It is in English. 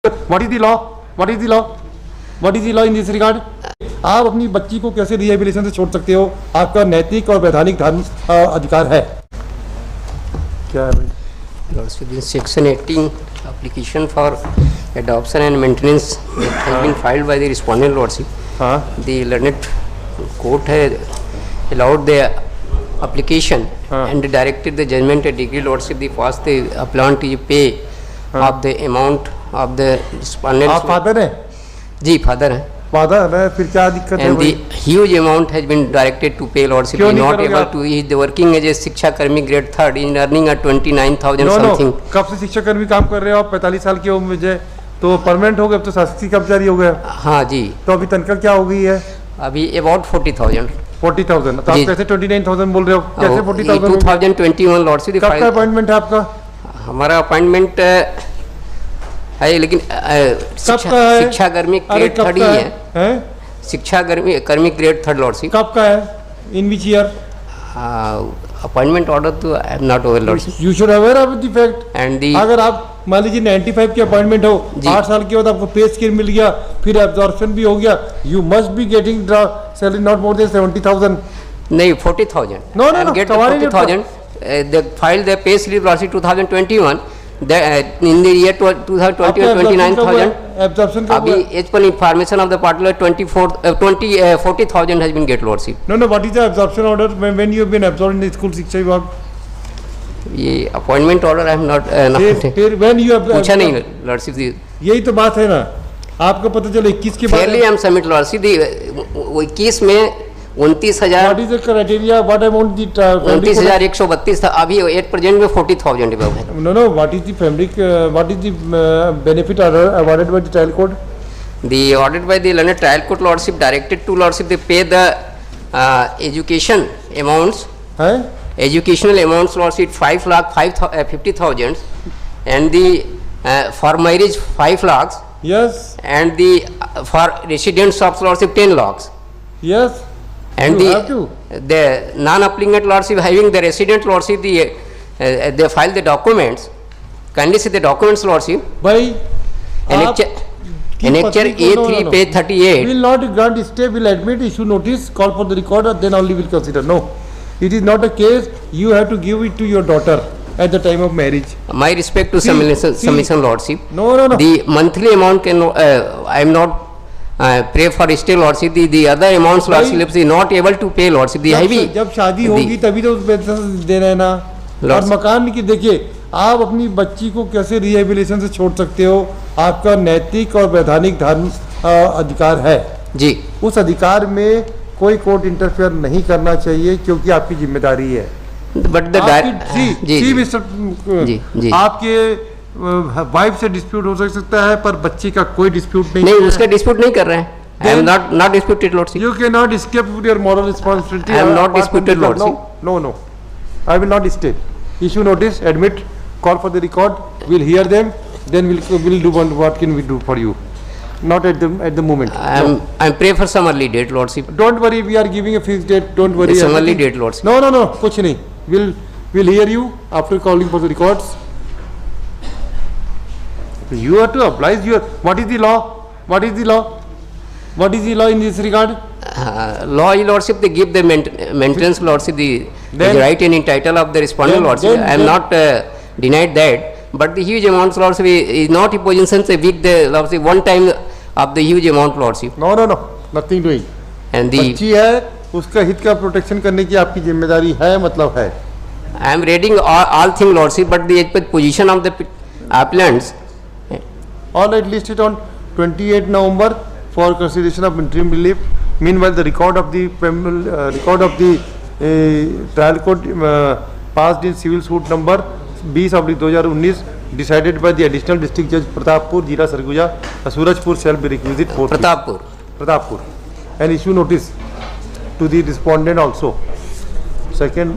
What is the law? What is the law? What is the law in this regard? आप अपनी बच्ची को कैसे रिहेबिलिटेशन से छोड़ सकते हो? आपका नैतिक और वैधानिक धर्म अधिकार है। क्या है भाई? Section 18 application for adoption and maintenance has been filed by the respondent lordship. The learned court has allowed the application and directed the judgment and degree lordship the first the appellant to pay of the amount of the respondent. आप father हैं? जी father हैं। Father है, फिर क्या दिक्कत है? And the huge amount has been directed to pay lordship. He is not able to. He is working as a शिक्षा कर्मी grade 3rd in earning at 29,000 something. कब से शिक्षा कर्मी काम कर रहे हो आप? 45 साल की उम्र में तो परमानेंट हो गए, अब तो शासकीय कर्मचारी हो गए। हाँ जी। तो अभी तनख्वाह क्या हो गई है? अभी about 40,000. 40,000। तो आप कैसे 29,000 बोल रहे हो? कैसे 40,000? 2021 लॉर्डशिप। कब का अपॉइंटमेंट है आपका? हमारा अपॉइंटमेंट है, लेकिन शिक्षा कर्मी ग्रेड 3rd ही है। शिक्षा कर्मी ग्रेड 3rd लॉर्डशिप। कब का है? इन विच ईयर? अपॉइंटमेंट ऑर्डर तो I am not aware lordship. You should aware of the fact. And अगर आप मान लीजिए 95 की अपॉइंटमेंट हो, 8 साल के बाद आपको पे स्केल मिल गया, फिर एब्जॉर्प्शन भी हो गया, you must be getting salary not more than 70,000। नहीं 40,000। No no no, 40,000। They filed their pay slip lordship 2021. In the year 2021 29,000. Absorption अभी as per information of the particular 40,000 has been get lordship. No, what is the absorption order when you have been absorbed in the school शिक्षा विभाग? ये appointment order I am not फिर when you have पूछा नहीं lordship. यही तो बात है ना, आपको पता चलो 21 के बाद fairly I am submit lordship 21 में 29,000। What is the criteria? What amount the 29,132 था, अभी एट प्रेजेंट में 40,000 अबव है। No what is the fabric, what is the benefit awarded by the trial court? The ordered by the learned trial court lordship directed to lordship they pay the education amounts है, educational amounts lordship 5,50,000 and the for marriage 5 lakhs. Yes. And the for residents of lordship 10 lakhs. Yes. And the non-applicant lordship having the resident lordship they file the documents. Kindly see the documents lordship. By annexure A3 page 38. Will not grant stay, will admit, issue notice, call for the record, then only will consider. No. It is not a case you have to give it to your daughter at the time of marriage. My respect to submission lordship. No. The monthly amount can I am not pray for stay lordship. The other amounts lordship is not able to pay lordship. The heavy. जब शादी होगी तभी तो पैसा दे रहे हैं ना। और मकान की देखिए, आप अपनी बच्ची को कैसे रिहेबिलिटेशन से छोड़ सकते हो? आपका नैतिक और वैधानिक धर्म अधिकार है जी। उस अधिकार में कोई कोर्ट इंटरफेयर नहीं करना चाहिए, क्योंकि आपकी जिम्मेदारी है। बट द आपके वाइफ से डिस्प्यूट हो सकता है, पर बच्चे का कोई डिस्प्यूट नहीं। उसका डिस्प्यूट नहीं कर रहे हैं। I am not disputed lordship. You cannot escape with your moral responsibility. I am not disputed lordship. No. I will not stay. Issue notice, admit, call for the record. We'll hear them. Then we'll do what can we do for you. Not at the moment. I'm pray for some early date lordship. Don't worry, we are giving a fixed date. Don't worry. Some early date lordship. No. कुछ नहीं. We'll hear you after calling for the records. You have to oblige your. What is the law? What is the law? What is the law in this regard? Law lordship they give the maintenance lordship the right and entitle of the respondent lordship. I am not denied that. But the huge amounts lordship is not in position to evict the lordship one time of the huge amount lordship. No, nothing doing. And the बच्ची है, उसका हित का protection करने की आपकी जिम्मेदारी है, मतलब है। I am reading all thing lordship, but the position of the appellants. All right, listed on 28 November for consideration of interim relief. Meanwhile, the record of the trial court passed in civil suit number 20/2019 decided by the additional district judge Pratappur, Jila Sarguja, Surajpur shall be requisite for Pratappur and issue notice to the respondent also. Second.